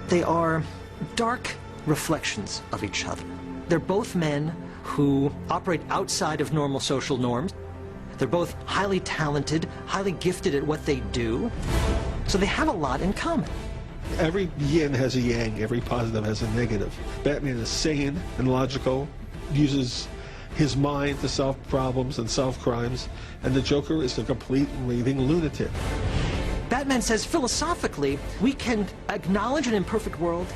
They are dark reflections of each other. They're both men who operate outside of normal social norms. They're both highly talented, highly gifted at what they do. So they have a lot in common. Every yin has a yang, every positive has a negative. Batman is sane and logical, uses his mind to solve problems and solve crimes, and the Joker is a complete raving lunatic. Batman says philosophically, we can acknowledge an imperfect world,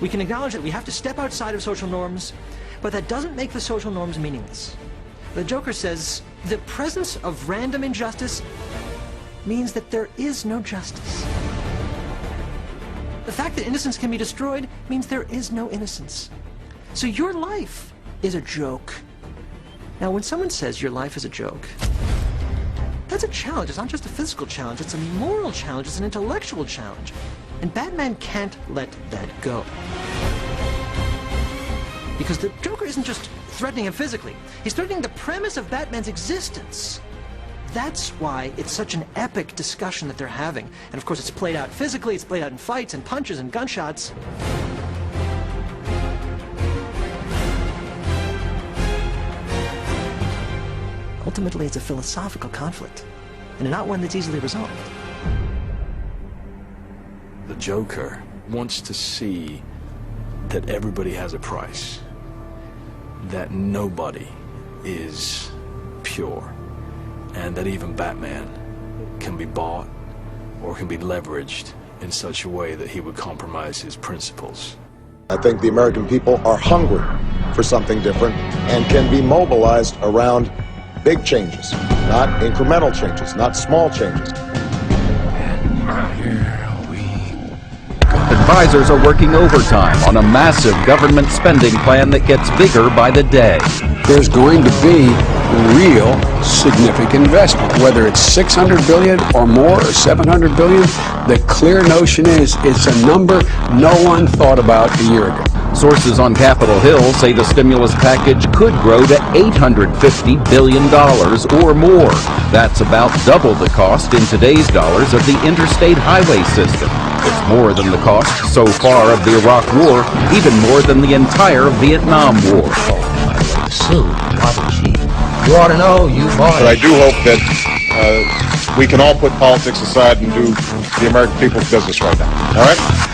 we can acknowledge that we have to step outside of social norms, but that doesn't make the social norms meaningless. The Joker says the presence of random injustice means that there is no justice. The fact that innocence can be destroyed means there is no innocence. So your life is a joke. Now, when someone says your life is a joke, that's a challenge. It's not just a physical challenge, it's a moral challenge, it's an intellectual challenge. And Batman can't let that go. Because the Joker isn't just threatening him physically, he's threatening the premise of Batman's existence. That's why it's such an epic discussion that they're having. And of course it's played out physically, it's played out in fights and punches and gunshots. Ultimately, it's a philosophical conflict, and not one that's easily resolved. The Joker wants to see that everybody has a price, that nobody is pure, and that even Batman can be bought or can be leveraged in such a way that he would compromise his principles. I think the American people are hungry for something different and can be mobilized around big changes, not incremental changes, not small changes. Advisors are working overtime on a massive government spending plan that gets bigger by the day. There's going to be real significant investment, whether it's 600 billion or more or 700 billion. The clear notion is it's a number no one thought about a year ago. Sources on Capitol Hill say the stimulus package could grow to $850 billion or more. That's about double the cost in today's dollars of the interstate highway system. It's more than the cost so far of the Iraq War, even more than the entire Vietnam War. You ought to know, you bought it. But I do hope that we can all put politics aside and do the American people's business right now. All right?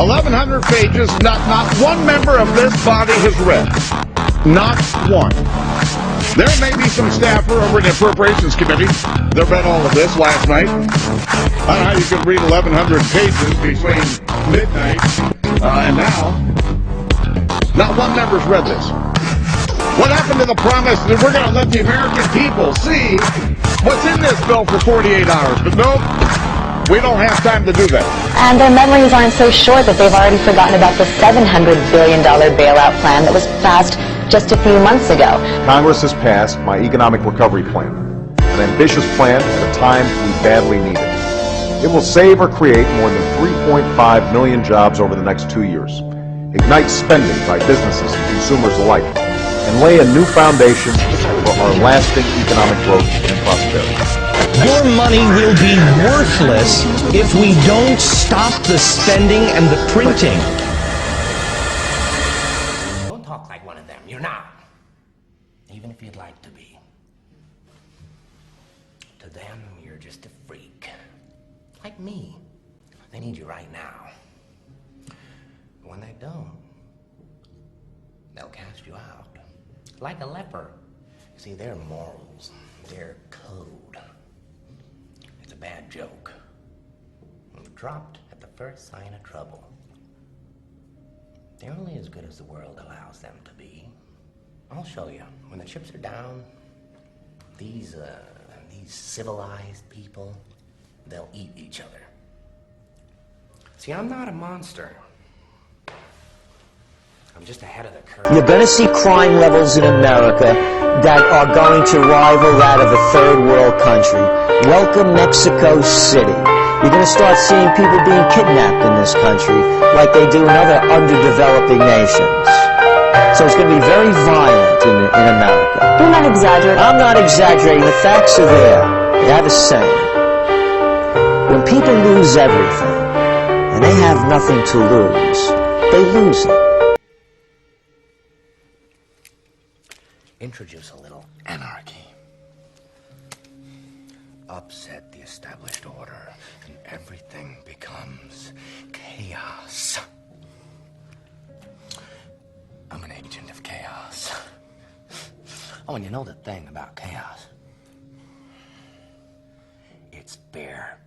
1,100 pages, not one member of this body has read. Not one. There may be some staffer over in the Appropriations Committee that read all of this last night. I don't know how you could read 1,100 pages between midnight and now. Not one member's read this. What happened to the promise that we're going to let the American people see what's in this bill for 48 hours? But nope. We don't have time to do that. And their memories aren't so short that they've already forgotten about the $700 billion bailout plan that was passed just a few months ago. Congress has passed my economic recovery plan, an ambitious plan at a time we badly need it. It will save or create more than 3.5 million jobs over the next 2 years, ignite spending by businesses and consumers alike, and lay a new foundation for our lasting economic growth and prosperity. Your money will be worthless if we don't stop the spending and the printing. Don't talk like one of them. You're not. Even if you'd like to be. To them, you're just a freak. Like me. They need you right now. But when they don't, they'll cast you out. Like a leper. See, their morals, their code. It's a bad joke. Dropped at the first sign of trouble. They're only as good as the world allows them to be. I'll show you. When the chips are down, these civilized people, they'll eat each other. See, I'm not a monster. I'm just ahead of the curve. You're going to see crime levels in America that are going to rival that of a third world country. Welcome Mexico City. You're going to start seeing people being kidnapped in this country like they do in other underdeveloping nations. So it's going to be very violent in America. You're not exaggerating. I'm not exaggerating. The facts are there. They have a saying. When people lose everything, and they have nothing to lose, they lose it. Introduce a little anarchy. Upset the established order, and everything becomes chaos. I'm an agent of chaos. Oh, and you know the thing about chaos? It's bare